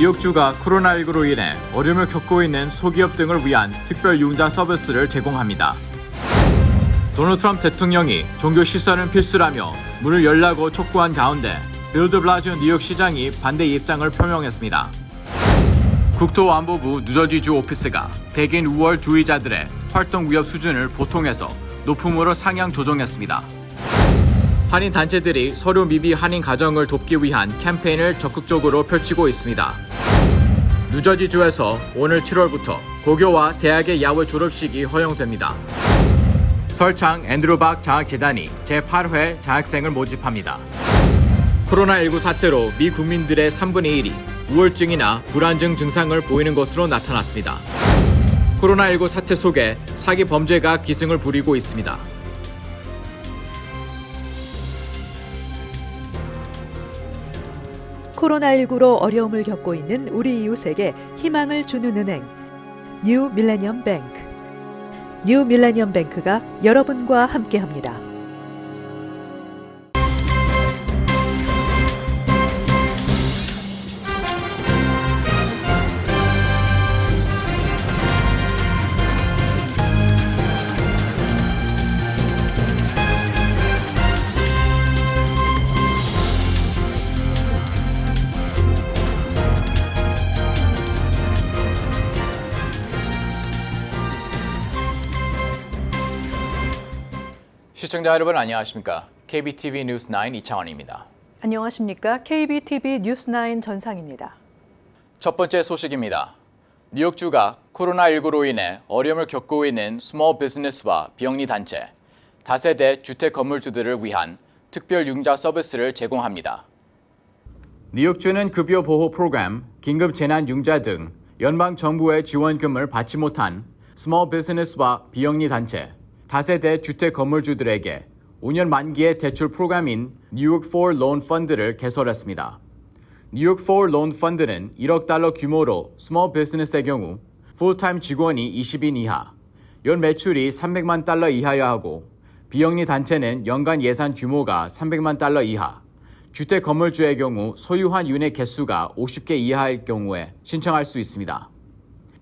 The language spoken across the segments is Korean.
뉴욕주가 코로나19로 인해 어려움을 겪고 있는 소기업 등을 위한 특별 융자 서비스를 제공합니다. 도널드 트럼프 대통령이 종교 시설은 필수라며 문을 열라고 촉구한 가운데 빌 드 블라지오 뉴욕시장이 반대 입장을 표명했습니다. 국토안보부 뉴저지주 오피스가 백인 우월주의자들의 활동 위협 수준을 보통에서 높음으로 상향 조정했습니다. 한인 단체들이 서류 미비 한인 가정을 돕기 위한 캠페인을 적극적으로 펼치고 있습니다. 뉴저지주에서 오늘 7월부터 고교와 대학의 야외 졸업식이 허용됩니다. 설창 앤드루 박 장학재단이 제8회 장학생을 모집합니다. 코로나19 사태로 미 국민들의 3분의 1이 우울증이나 불안증 증상을 보이는 것으로 나타났습니다. 코로나19 사태 속에 사기 범죄가 기승을 부리고 있습니다. 코로나19로 어려움을 겪고 있는 우리 이웃에게 희망을 주는 은행, 뉴 밀레니엄 뱅크. 뉴 밀레니엄 뱅크가 여러분과 함께합니다. 시청자 여러분 안녕하십니까? KBTV 뉴스 9 이창원입니다. 안녕하십니까? KBTV 뉴스9 전상입니다. 첫 번째 소식입니다. 뉴욕주가 코로나19로 인해 어려움을 겪고 있는 스몰 비즈니스와 비영리 단체, 다세대 주택 건물주들을 위한 특별 융자 서비스를 제공합니다. 뉴욕주는 급여 보호 프로그램, 긴급 재난 융자 등 연방 정부의 지원금을 받지 못한 스몰 비즈니스와 비영리 단체, 다세대 주택 건물주들에게 5년 만기의 대출 프로그램인 뉴욕 4 론 펀드를 개설했습니다. 뉴욕 4 론 펀드는 1억 달러 규모로 스몰 비즈니스의 경우 풀타임 직원이 20인 이하, 연 매출이 300만 달러 이하여야 하고 비영리 단체는 연간 예산 규모가 300만 달러 이하, 주택 건물주의 경우 소유한 유닛 개수가 50개 이하일 경우에 신청할 수 있습니다.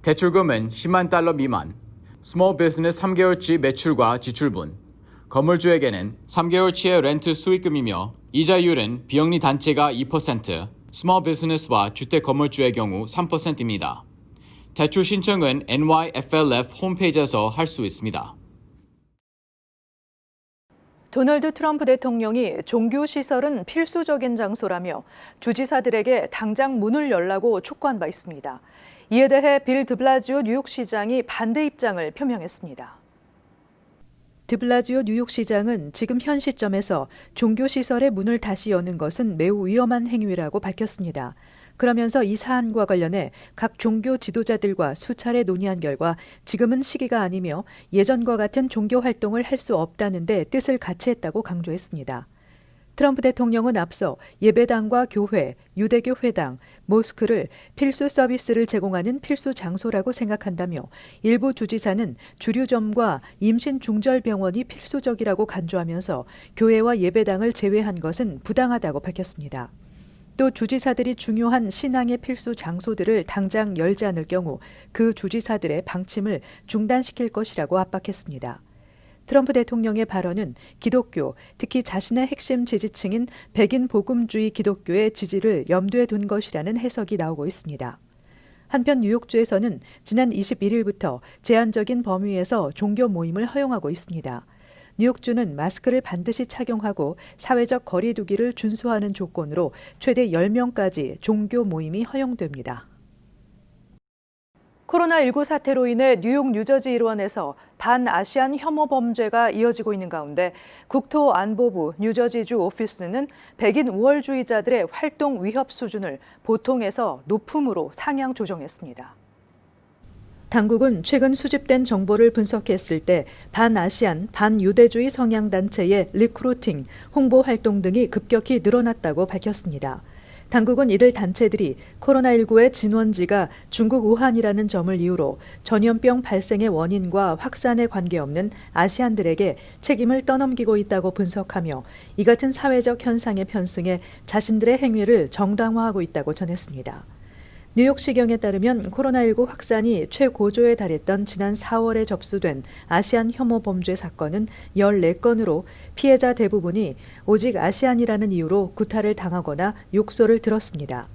대출금은 10만 달러 미만, 스몰 비즈니스 3개월치 매출과 지출분, 건물주에게는 3개월치의 렌트 수익금이며 이자율은 비영리 단체가 2%, 스몰 비즈니스와 주택 건물주의 경우 3%입니다. 대출 신청은 NYFLF 홈페이지에서 할 수 있습니다. 도널드 트럼프 대통령이 종교시설은 필수적인 장소라며 주지사들에게 당장 문을 열라고 촉구한 바 있습니다. 이에 대해 빌 드 블라지오 뉴욕시장이 반대 입장을 표명했습니다. 드 블라지오 뉴욕시장은 지금 현 시점에서 종교시설의 문을 다시 여는 것은 매우 위험한 행위라고 밝혔습니다. 그러면서 이 사안과 관련해 각 종교 지도자들과 수차례 논의한 결과 지금은 시기가 아니며 예전과 같은 종교 활동을 할 수 없다는 데 뜻을 같이 했다고 강조했습니다. 트럼프 대통령은 앞서 예배당과 교회, 유대교 회당, 모스크를 필수 서비스를 제공하는 필수 장소라고 생각한다며 일부 주지사는 주류점과 임신 중절병원이 필수적이라고 간주하면서 교회와 예배당을 제외한 것은 부당하다고 밝혔습니다. 또 주지사들이 중요한 신앙의 필수 장소들을 당장 열지 않을 경우 그 주지사들의 방침을 중단시킬 것이라고 압박했습니다. 트럼프 대통령의 발언은 기독교, 특히 자신의 핵심 지지층인 백인 복음주의 기독교의 지지를 염두에 둔 것이라는 해석이 나오고 있습니다. 한편 뉴욕주에서는 지난 21일부터 제한적인 범위에서 종교 모임을 허용하고 있습니다. 뉴욕주는 마스크를 반드시 착용하고 사회적 거리 두기를 준수하는 조건으로 최대 10명까지 종교 모임이 허용됩니다. 코로나19 사태로 인해 뉴욕 뉴저지 일원에서 반아시안 혐오 범죄가 이어지고 있는 가운데 국토안보부 뉴저지주 오피스는 백인 우월주의자들의 활동 위협 수준을 보통에서 높음으로 상향 조정했습니다. 당국은 최근 수집된 정보를 분석했을 때 반아시안, 반유대주의 성향단체의 리크루팅, 홍보 활동 등이 급격히 늘어났다고 밝혔습니다. 당국은 이들 단체들이 코로나19의 진원지가 중국 우한이라는 점을 이유로 전염병 발생의 원인과 확산에 관계없는 아시안들에게 책임을 떠넘기고 있다고 분석하며 이 같은 사회적 현상에 편승해 자신들의 행위를 정당화하고 있다고 전했습니다. 뉴욕시경에 따르면 코로나19 확산이 최고조에 달했던 지난 4월에 접수된 아시안 혐오 범죄 사건은 14건으로 피해자 대부분이 오직 아시안이라는 이유로 구타를 당하거나 욕설을 들었습니다.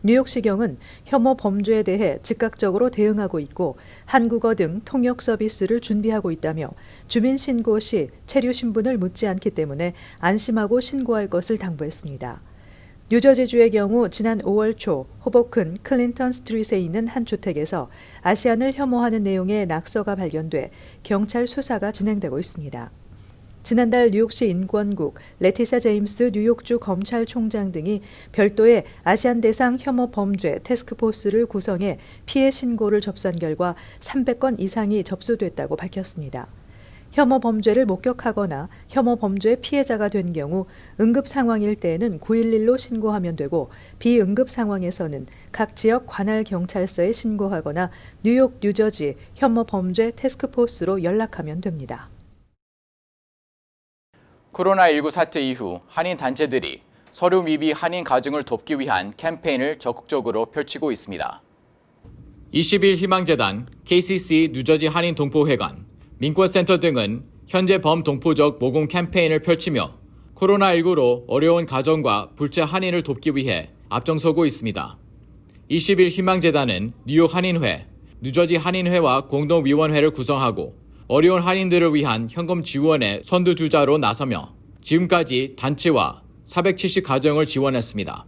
뉴욕시경은 혐오 범죄에 대해 즉각적으로 대응하고 있고 한국어 등 통역 서비스를 준비하고 있다며 주민 신고 시 체류 신분을 묻지 않기 때문에 안심하고 신고할 것을 당부했습니다. 뉴저지주의 경우 지난 5월 초 호보큰 클린턴 스트릿에 있는 한 주택에서 아시안을 혐오하는 내용의 낙서가 발견돼 경찰 수사가 진행되고 있습니다. 지난달 뉴욕시 인권국 레티샤 제임스 뉴욕주 검찰총장 등이 별도의 아시안 대상 혐오 범죄 태스크포스를 구성해 피해 신고를 접수한 결과 300건 이상이 접수됐다고 밝혔습니다. 혐오 범죄를 목격하거나 혐오 범죄의 피해자가 된 경우 응급 상황일 때에는 911로 신고하면 되고 비응급 상황에서는 각 지역 관할 경찰서에 신고하거나 뉴욕, 뉴저지 혐오 범죄 태스크포스로 연락하면 됩니다. 코로나19 사태 이후 한인 단체들이 서류 미비 한인 가정을 돕기 위한 캠페인을 적극적으로 펼치고 있습니다. 20일 희망재단, KCC 뉴저지 한인 동포회관, 민권센터 등은 현재 범동포적 모금 캠페인을 펼치며 코로나19로 어려운 가정과 불체 한인을 돕기 위해 앞장서고 있습니다. 20일 희망재단은 뉴욕 한인회, 뉴저지 한인회와 공동위원회를 구성하고 어려운 한인들을 위한 현금 지원의 선두주자로 나서며 지금까지 단체와 470 가정을 지원했습니다.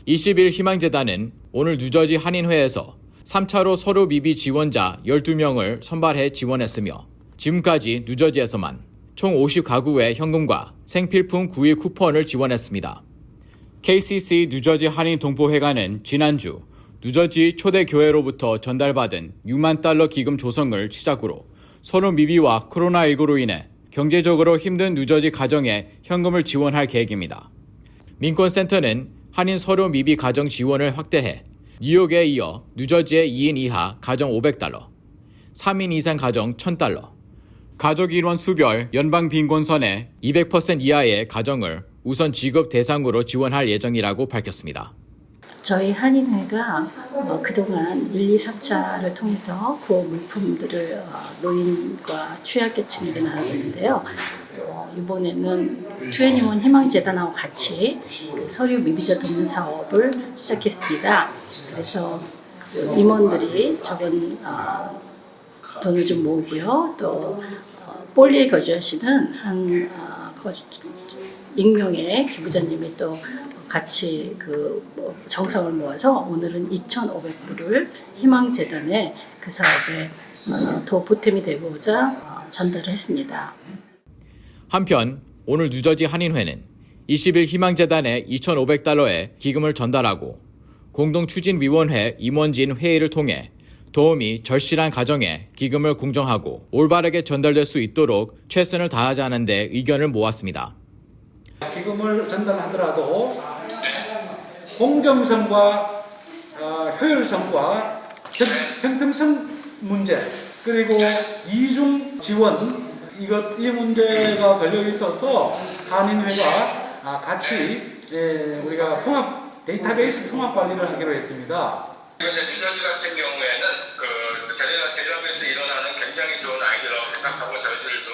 20일 희망재단은 오늘 뉴저지 한인회에서 3차로 서류 미비 지원자 12명을 선발해 지원했으며 지금까지 뉴저지에서만 총 50가구의 현금과 생필품 구입 쿠폰을 지원했습니다. KCC 뉴저지 한인 동포회관은 지난주 뉴저지 초대교회로부터 전달받은 6만 달러 기금 조성을 시작으로 서류 미비와 코로나19로 인해 경제적으로 힘든 뉴저지 가정에 현금을 지원할 계획입니다. 민권센터는 한인 서류 미비 가정 지원을 확대해 뉴욕에 이어 뉴저지의 2인 이하 가정 500달러, 3인 이상 가정 1000달러, 가족 일원 수별 연방 빈곤선의 200% 이하의 가정을 우선 지급 대상으로 지원할 예정이라고 밝혔습니다. 저희 한인회가 그동안 1, 2, 3차를 통해서 구호 물품들을 노인과 취약계층에게 나눴었는데요. 이번에는 21 희망재단하고 같이 서류 미비자 돕는 사업을 시작했습니다. 그래서 임원들이 적은 돈을 좀 모으고요. 또 볼리에 거주하시는 한 익명의 기부자님이 또 같이 정성을 모아서 오늘은 2,500불을 희망재단에 그 사업에 더 보탬이 되고자 전달을 했습니다. 한편 오늘 뉴저지 한인회는 20일 희망재단에 2,500달러의 기금을 전달하고 공동추진위원회 임원진 회의를 통해 도움이 절실한 가정에 기금을 공정하고 올바르게 전달될 수 있도록 최선을 다하자는 데 의견을 모았습니다. 기금을 전달하더라도 공정성과 효율성과 형평성 문제 그리고 이중 지원 이 문제가 걸려 있어서 한인회가 같이 우리가 데이터베이스 통합 관리를 하기로 했습니다. 뉴저지 같은 경우에는 대전에서 일어나는 굉장히 좋은 아이디어라고 생각하고 저희들도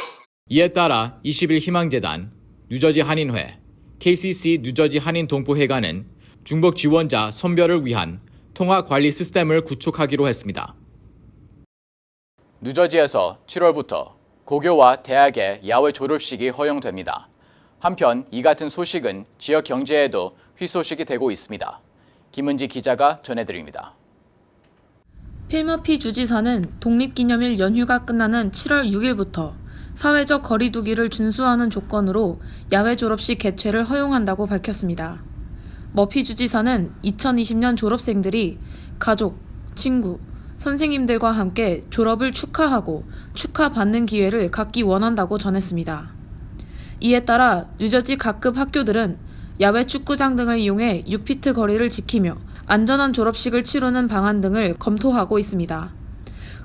이에 따라 20일 희망재단, 뉴저지 한인회, KCC 뉴저지 한인 동포회관은 중복 지원자 선별을 위한 통화 관리 시스템을 구축하기로 했습니다. 뉴저지에서 7월부터 고교와 대학의 야외 졸업식이 허용됩니다. 한편 이 같은 소식은 지역 경제에도 희소식이 되고 있습니다. 김은지 기자가 전해드립니다. 필머피 주지사는 독립기념일 연휴가 끝나는 7월 6일부터 사회적 거리 두기를 준수하는 조건으로 야외 졸업식 개최를 허용한다고 밝혔습니다. 머피 주지사는 2020년 졸업생들이 가족, 친구, 선생님들과 함께 졸업을 축하하고 축하받는 기회를 갖기 원한다고 전했습니다. 이에 따라 뉴저지 각급 학교들은 야외 축구장 등을 이용해 6피트 거리를 지키며 안전한 졸업식을 치르는 방안 등을 검토하고 있습니다.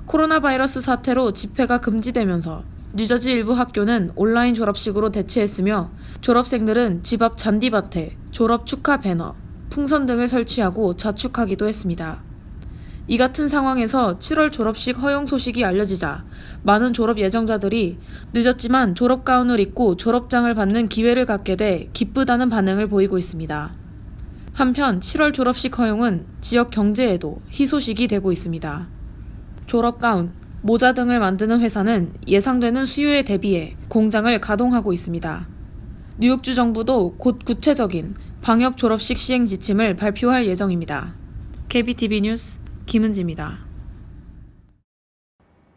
코로나 바이러스 사태로 집회가 금지되면서 뉴저지 일부 학교는 온라인 졸업식으로 대체했으며 졸업생들은 집 앞 잔디밭에 졸업 축하 배너, 풍선 등을 설치하고 자축하기도 했습니다. 이 같은 상황에서 7월 졸업식 허용 소식이 알려지자 많은 졸업 예정자들이 늦었지만 졸업 가운을 입고 졸업장을 받는 기회를 갖게 돼 기쁘다는 반응을 보이고 있습니다. 한편 7월 졸업식 허용은 지역 경제에도 희소식이 되고 있습니다. 졸업 가운, 모자 등을 만드는 회사는 예상되는 수요에 대비해 공장을 가동하고 있습니다. 뉴욕주 정부도 곧 구체적인 방역 졸업식 시행 지침을 발표할 예정입니다. KBTV 뉴스 김은지입니다.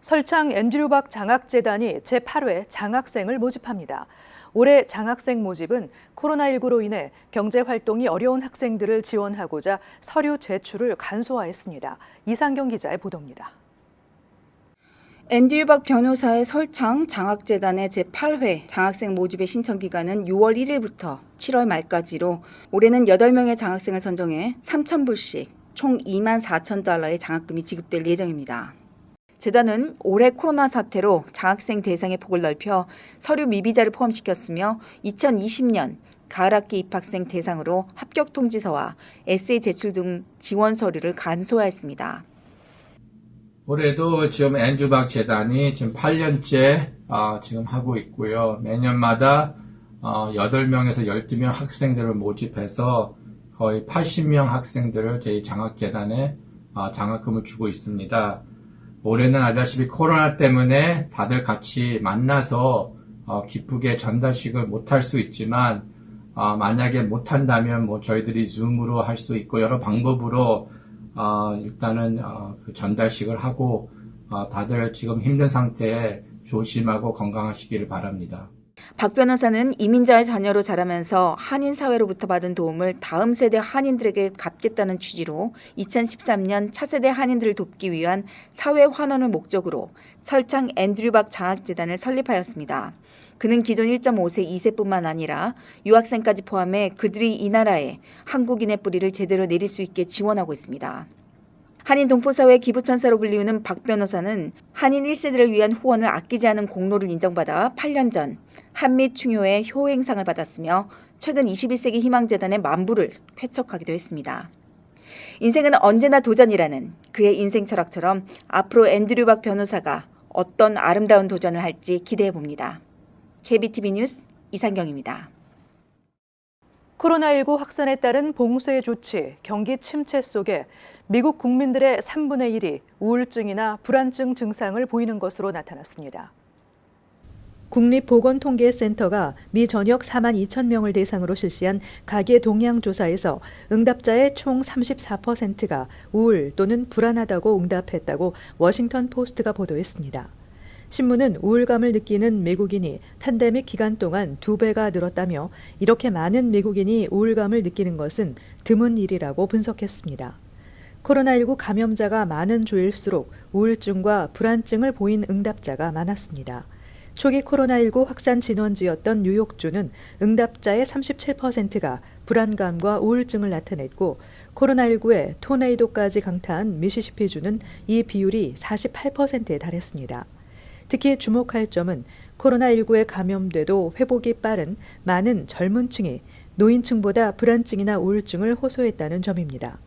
설창 앤드류 박 장학재단이 제8회 장학생을 모집합니다. 올해 장학생 모집은 코로나19로 인해 경제활동이 어려운 학생들을 지원하고자 서류 제출을 간소화했습니다. 이상경 기자의 보도입니다. 앤드류 박 변호사의 설창 장학재단의 제8회 장학생 모집의 신청 기간은 6월 1일부터 7월 말까지로 올해는 8명의 장학생을 선정해 3,000불씩 총 24,000달러의 장학금이 지급될 예정입니다. 재단은 올해 코로나 사태로 장학생 대상의 폭을 넓혀 서류 미비자를 포함시켰으며 2020년 가을학기 입학생 대상으로 합격 통지서와 에세이 제출 등 지원 서류를 간소화했습니다. 올해도 지금 앤드류 박 재단이 지금 8년째 지금 하고 있고요. 매년마다 8명에서 12명 학생들을 모집해서 거의 80명 학생들을 저희 장학재단에 장학금을 주고 있습니다. 올해는 알다시피 코로나 때문에 다들 같이 만나서 기쁘게 전달식을 못할 수 있지만 만약에 못한다면 저희들이 줌으로 할 수 있고 여러 방법으로 일단은 그 전달식을 하고 다들 지금 힘든 상태에 조심하고 건강하시기를 바랍니다. 박 변호사는 이민자의 자녀로 자라면서 한인 사회로부터 받은 도움을 다음 세대 한인들에게 갚겠다는 취지로 2013년 차세대 한인들을 돕기 위한 사회 환원을 목적으로 설창 앤드류 박 장학재단을 설립하였습니다. 그는 기존 1.5세 2세뿐만 아니라 유학생까지 포함해 그들이 이 나라에 한국인의 뿌리를 제대로 내릴 수 있게 지원하고 있습니다. 한인 동포사회 기부천사로 불리우는 박 변호사는 한인 1세들을 위한 후원을 아끼지 않은 공로를 인정받아 8년 전 한미 충효의 효행상을 받았으며 최근 21세기 희망재단의 만부를 쾌척하기도 했습니다. 인생은 언제나 도전이라는 그의 인생 철학처럼 앞으로 앤드류 박 변호사가 어떤 아름다운 도전을 할지 기대해 봅니다. KBTV 뉴스 이상경입니다. 코로나19 확산에 따른 봉쇄 조치, 경기 침체 속에 미국 국민들의 3분의 1이 우울증이나 불안증 증상을 보이는 것으로 나타났습니다. 국립보건통계센터가 미 전역 4만 2천 명을 대상으로 실시한 가계 동향 조사에서 응답자의 총 34%가 우울 또는 불안하다고 응답했다고 워싱턴 포스트가 보도했습니다. 신문은 우울감을 느끼는 미국인이 팬데믹 기간 동안 2배가 늘었다며 이렇게 많은 미국인이 우울감을 느끼는 것은 드문 일이라고 분석했습니다. 코로나19 감염자가 많은 주일수록 우울증과 불안증을 보인 응답자가 많았습니다. 초기 코로나19 확산 진원지였던 뉴욕주는 응답자의 37%가 불안감과 우울증을 나타냈고 코로나19에 토네이도까지 강타한 미시시피주는 이 비율이 48%에 달했습니다. 특히 주목할 점은 코로나19에 감염돼도 회복이 빠른 많은 젊은 층이 노인층보다 불안증이나 우울증을 호소했다는 점입니다.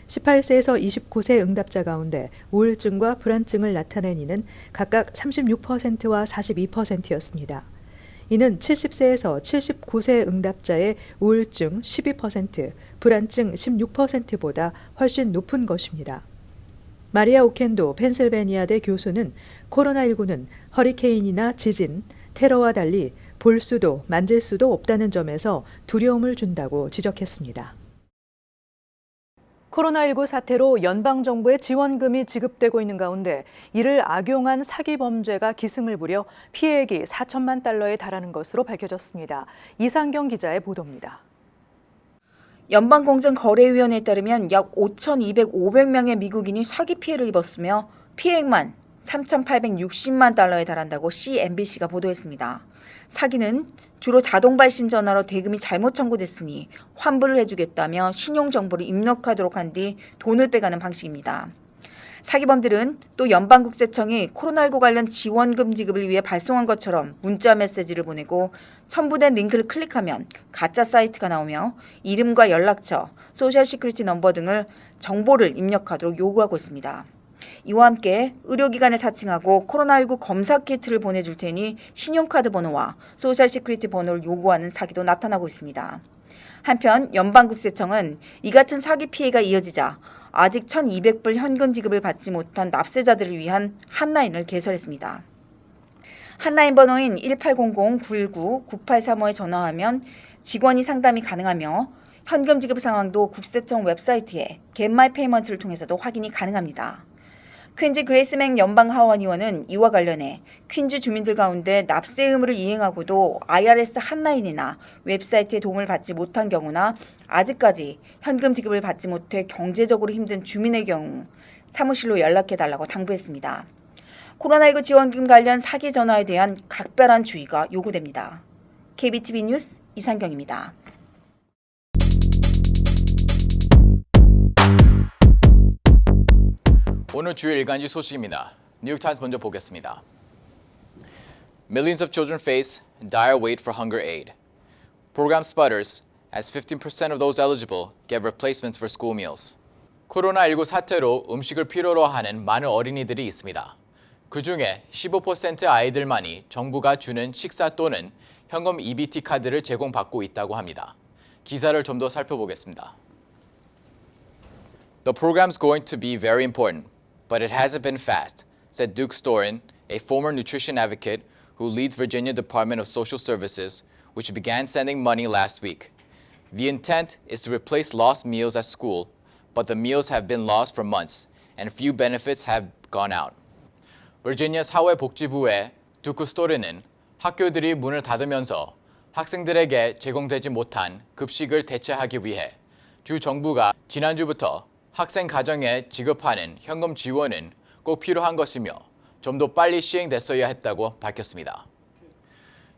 18세에서 29세 응답자 가운데 우울증과 불안증을 나타낸 이는 각각 36%와 42%였습니다. 이는 70세에서 79세 응답자의 우울증 12%, 불안증 16%보다 훨씬 높은 것입니다. 마리아 오켄도 펜실베니아대 교수는 코로나19는 허리케인이나 지진, 테러와 달리 볼 수도 만질 수도 없다는 점에서 두려움을 준다고 지적했습니다. 코로나19 사태로 연방정부의 지원금이 지급되고 있는 가운데 이를 악용한 사기 범죄가 기승을 부려 피해액이 4천만 달러에 달하는 것으로 밝혀졌습니다. 이상경 기자의 보도입니다. 연방공정거래위원회에 따르면 약 5,500명의 미국인이 사기 피해를 입었으며 피해액만 3,860만 달러에 달한다고 CNBC가 보도했습니다. 사기는 주로 자동 발신 전화로 대금이 잘못 청구됐으니 환불을 해주겠다며 신용정보를 입력하도록 한 뒤 돈을 빼가는 방식입니다. 사기범들은 또 연방국세청이 코로나19 관련 지원금 지급을 위해 발송한 것처럼 문자 메시지를 보내고 첨부된 링크를 클릭하면 가짜 사이트가 나오며 이름과 연락처, 소셜 시큐리티 넘버 등을 정보를 입력하도록 요구하고 있습니다. 이와 함께 의료기관을 사칭하고 코로나19 검사 키트를 보내줄 테니 신용카드 번호와 소셜 시큐리티 번호를 요구하는 사기도 나타나고 있습니다. 한편 연방국세청은 이 같은 사기 피해가 이어지자 아직 1,200불 현금 지급을 받지 못한 납세자들을 위한 핫라인을 개설했습니다. 핫라인 번호인 1800-919-9835에 전화하면 직원이 상담이 가능하며 현금 지급 상황도 국세청 웹사이트에 Get My Payment를 통해서도 확인이 가능합니다. 퀸즈 그레이스 맥 연방 하원 의원은 이와 관련해 퀸즈 주민들 가운데 납세 의무를 이행하고도 IRS 핫라인이나 웹사이트의 도움을 받지 못한 경우나 아직까지 현금 지급을 받지 못해 경제적으로 힘든 주민의 경우 사무실로 연락해달라고 당부했습니다. 코로나19 지원금 관련 사기 전화에 대한 각별한 주의가 요구됩니다. KBTV 뉴스 이상경입니다. 오늘 주요 일간지 소식입니다. 뉴욕타임스 먼저 보겠습니다. Millions of children face dire wait for hunger aid. Program sputters as 15% of those eligible get replacements for school meals. 코로나19 사태로 음식을 필요로 하는 많은 어린이들이 있습니다. 그중에 15% 아이들만이 정부가 주는 식사 또는 현금 EBT 카드를 제공받고 있다고 합니다. 기사를 좀 더 살펴보겠습니다. The program's going to be very important, but it hasn't been fast, said Duke Storin, a former nutrition advocate who leads Virginia Department of Social Services, which began sending money last week. The intent is to replace lost meals at school, but the meals have been lost for months, and few benefits have gone out. 버지니아 사회복지부의 두크 스토리는 학교들이 문을 닫으면서 학생들에게 제공되지 못한 급식을 대체하기 위해 주 정부가 지난주부터 학생 가정에 지급하는 현금 지원은 꼭 필요한 것이며 좀 더 빨리 시행됐어야 했다고 밝혔습니다.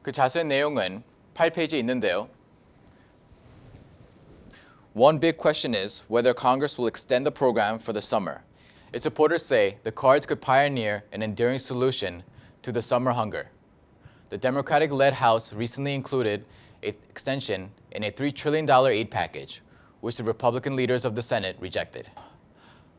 그 자세한 내용은 8페이지에 있는데요. One big question is whether Congress will extend the program for the summer. Its supporters say the cards could pioneer an enduring solution to the summer hunger. The Democratic-led House recently included an extension in a $3 trillion aid package, which the Republican leaders of the Senate rejected.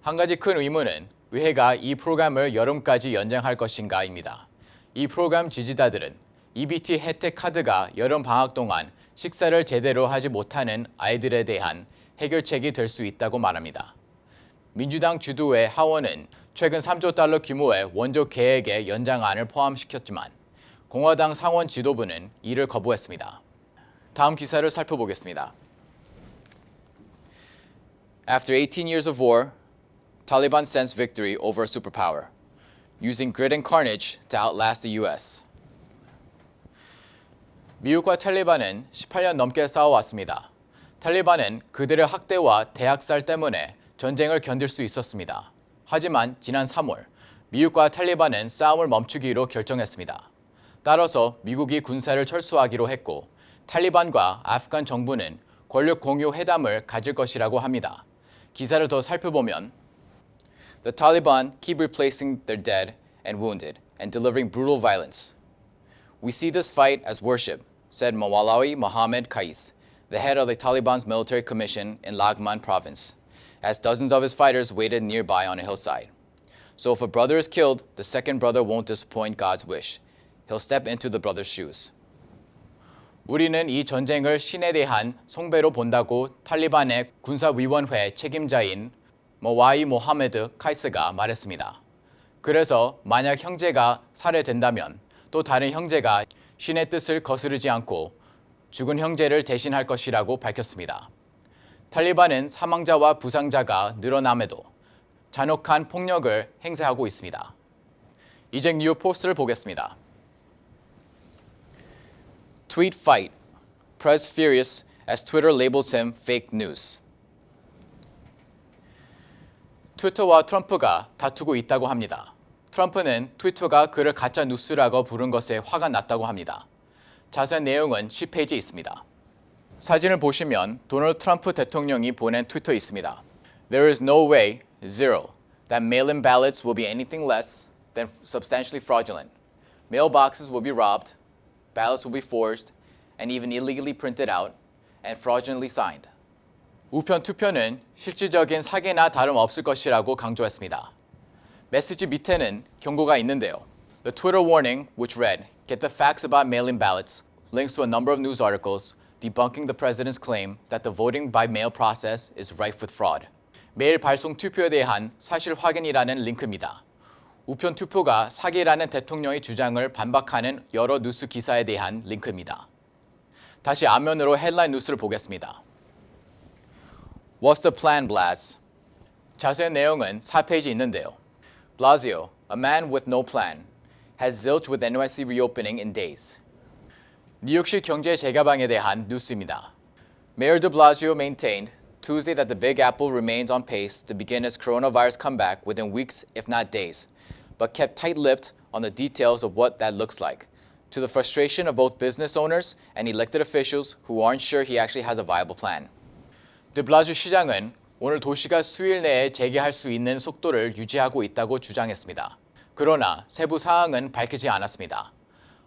한 가지 큰 의문은 의회가 이 프로그램을 여름까지 연장할 것인가입니다. 이 프로그램 지지자들은 EBT 혜택 카드가 여름 방학 동안 식사를 제대로 하지 못하는 아이들에 대한 해결책이 될 수 있다고 말합니다. 민주당 주도의 하원은 최근 3조 달러 규모의 원조 계획의 연장안을 포함시켰지만 공화당 상원 지도부는 이를 거부했습니다. 다음 기사를 살펴보겠습니다. After 18 years of war, Taliban sensed victory over a superpower, using grit and carnage to outlast the U.S. 미국과 탈리반은 18년 넘게 싸워왔습니다. 탈리반은 그들의 학대와 대학살 때문에 전쟁을 견딜 수 있었습니다. 하지만 지난 3월 미국과 탈리반은 싸움을 멈추기로 결정했습니다. 따라서 미국이 군사를 철수하기로 했고 탈리반과 아프간 정부는 권력 공유 회담을 가질 것이라고 합니다. 기사를 더 살펴보면 The Taliban keep replacing their dead and wounded and delivering brutal violence. We see this fight as worship, said Mawlawi Mohammed Qais, the head of the Taliban's military commission in Laghman province, as dozens of his fighters waited nearby on a hillside. So if a brother is killed, the second brother won't disappoint God's wish. He'll step into the brother's shoes. 우리는 이 전쟁을 신에 대한 숭배로 본다고 탈리반의 군사위원회 책임자인 머와이 모하메드 카이스가 말했습니다. 그래서 만약 형제가 살해된다면 또 다른 형제가 신의 뜻을 거스르지 않고 죽은 형제를 대신할 것이라고 밝혔습니다. 탈리반은 사망자와 부상자가 늘어남에도 잔혹한 폭력을 행사하고 있습니다. 이제 뉴욕 포스트를 보겠습니다. Tweet fight. Press furious as Twitter labels him fake news. 트위터와 트럼프가 다투고 있다고 합니다. 트럼프는 트위터가 그를 가짜 뉴스라고 부른 것에 화가 났다고 합니다. 자세한 내용은 10페이지에 있습니다. 사진을 보시면 도널드 트럼프 대통령이 보낸 트위터 있습니다. There is no way, zero, that mail-in ballots will be anything less than substantially fraudulent. Mailboxes will be robbed, ballots will be forged, and even illegally printed out and fraudulently signed. 우편 투표는 실질적인 사기나 다름없을 것이라고 강조했습니다. 메시지 밑에는 경고가 있는데요. The Twitter warning, which read, "Get the facts about mail-in ballots," links to a number of news articles debunking the president's claim that the voting by mail process is rife with fraud. 메일 발송 투표에 대한 사실 확인이라는 링크입니다. 우편 투표가 사기라는 대통령의 주장을 반박하는 여러 뉴스 기사에 대한 링크입니다. 다시 앞면으로 헤드라인 뉴스를 보겠습니다. What's the plan, Blas? 자세한 내용은 4페이지 있는데요. Blasio, a man with no plan, has zilch with NYC reopening in days. 뉴욕시 경제 재개방에 대한 뉴스입니다. Mayor de Blasio maintained Tuesday that the Big Apple remains on pace to begin its coronavirus comeback within weeks, if not days, but kept tight-lipped on the details of what that looks like, to the frustration of both business owners and elected officials who aren't sure he actually has a viable plan. de Blasio 시장은 오늘 도시가 수일 내에 재개할 수 있는 속도를 유지하고 있다고 주장했습니다. 그러나 세부 사항은 밝히지 않았습니다.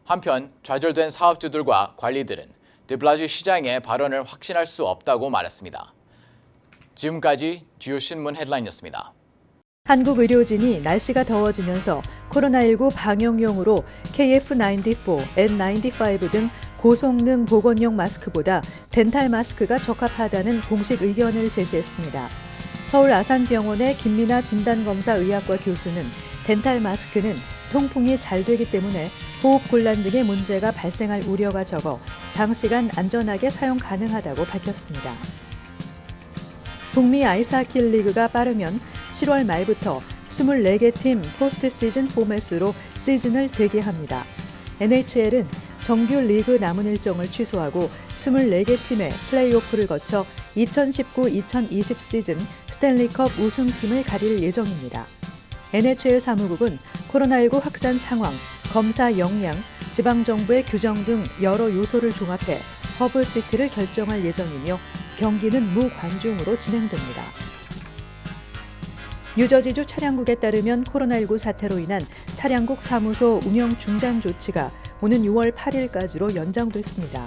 한편 좌절된 사업주들과 관리들은 de Blasio 시장의 발언을 확신할 수 없다고 말했습니다. 지금까지 주요 신문 헤드라인이었습니다. 한국 의료진이 날씨가 더워지면서 코로나19 방역용으로 KF94, N95 등 고성능 보건용 마스크보다 덴탈 마스크가 적합하다는 공식 의견을 제시했습니다. 서울 아산병원의 김민아 진단검사의학과 교수는 덴탈 마스크는 통풍이 잘 되기 때문에 호흡곤란 등의 문제가 발생할 우려가 적어 장시간 안전하게 사용 가능하다고 밝혔습니다. 북미 아이스하키 리그가 빠르면 7월 말부터 24개 팀 포스트 시즌 포맷으로 시즌을 재개합니다. NHL은 정규 리그 남은 일정을 취소하고 24개 팀의 플레이오프를 거쳐 2019-2020 시즌 스탠리컵 우승팀을 가릴 예정입니다. NHL 사무국은 코로나19 확산 상황, 검사 역량, 지방정부의 규정 등 여러 요소를 종합해 허브시티를 결정할 예정이며 경기는 무관중으로 진행됩니다. 뉴저지주 차량국에 따르면 코로나19 사태로 인한 차량국 사무소 운영 중단 조치가 오는 6월 8일까지로 연장됐습니다.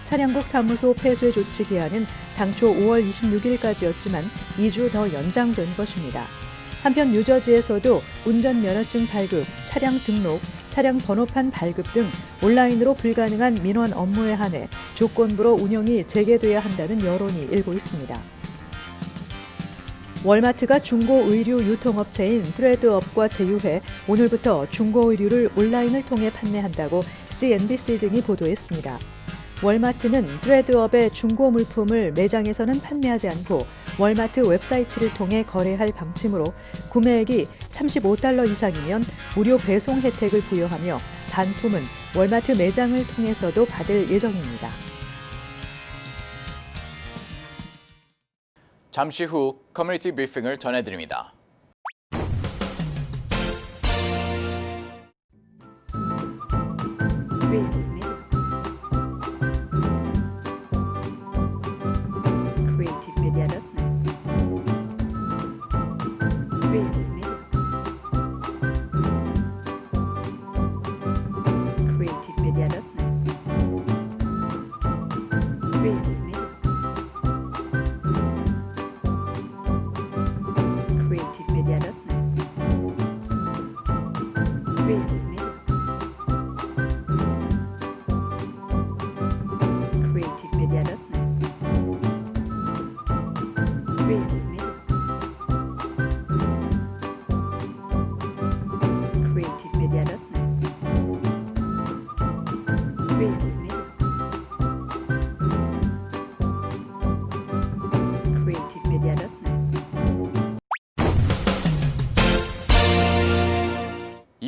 차량국 사무소 폐쇄 조치 기한은 당초 5월 26일까지였지만 2주 더 연장된 것입니다. 한편 뉴저지에서도 운전면허증 발급, 차량 등록, 차량 번호판 발급 등 온라인으로 불가능한 민원 업무에 한해 조건부로 운영이 재개돼야 한다는 여론이 일고 있습니다. 월마트가 중고 의류 유통업체인 트레드업과 제휴해 오늘부터 중고 의류를 온라인을 통해 판매한다고 CNBC 등이 보도했습니다. 월마트는 트레드업의 중고 물품을 매장에서는 판매하지 않고 월마트 웹사이트를 통해 거래할 방침으로 구매액이 $35 이상이면 무료 배송 혜택을 부여하며 반품은 월마트 매장을 통해서도 받을 예정입니다. 잠시 후 커뮤니티 브리핑을 전해드립니다.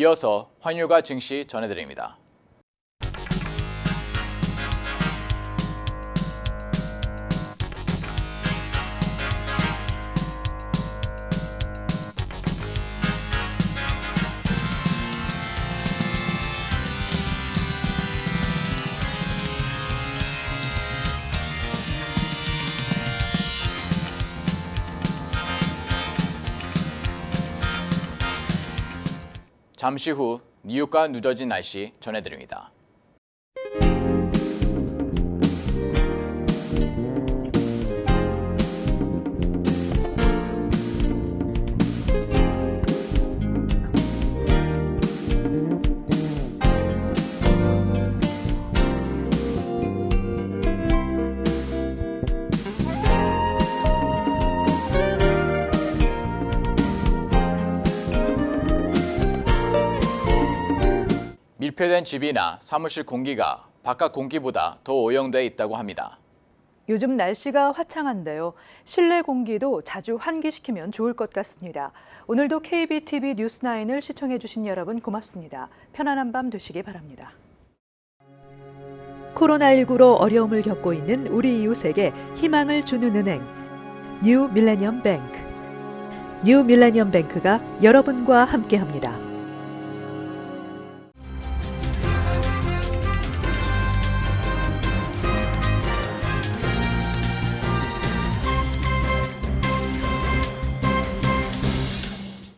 이어서 환율과 증시 전해드립니다. 잠시 후 뉴욕과 뉴저지 날씨 전해드립니다. 밀폐된 집이나 사무실 공기가 바깥 공기보다 더 오염돼 있다고 합니다. 요즘 날씨가 화창한데요. 실내 공기도 자주 환기시키면 좋을 것 같습니다. 오늘도 KBTV 뉴스9을 시청해주신 여러분 고맙습니다. 편안한 밤 되시기 바랍니다. 코로나19로 어려움을 겪고 있는 우리 이웃에게 희망을 주는 은행, 뉴 밀레니엄 뱅크. 뉴 밀레니엄 뱅크가 여러분과 함께합니다.